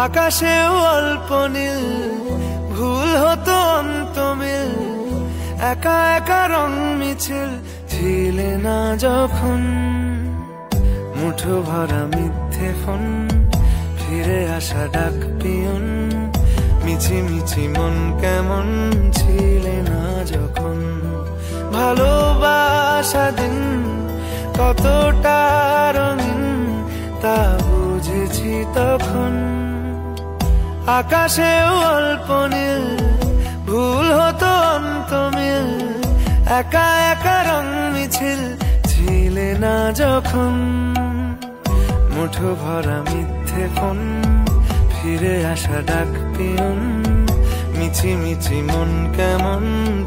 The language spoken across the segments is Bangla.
আকাশেও অল্প নীল, ভুল হতো অন্তমিল, একা একা রং মিছিল ছিলে না যখন। মুঠো ভরা মিথ্যে ফোন, ফিরে আসা ডাক পিয়ন, মিছি মিছি মন কেমন ছিলে না যখন। ভালোবাসা দিন কতটা রঙিন তা বুঝেছি তখন। আকাশেও অল্প নীল, ভুল হতো অন্তমিল, একা একা রং মিছিল ছিলে না যখন। মুঠো ভরা মিথ্যে ফোন, ফিরে আসা ডাক পিয়ন, মিছি মিছি মন কেমন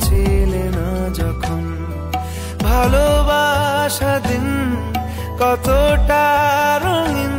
ছিলে না যখন। ভালোবাসা দিন কতটা রঙিন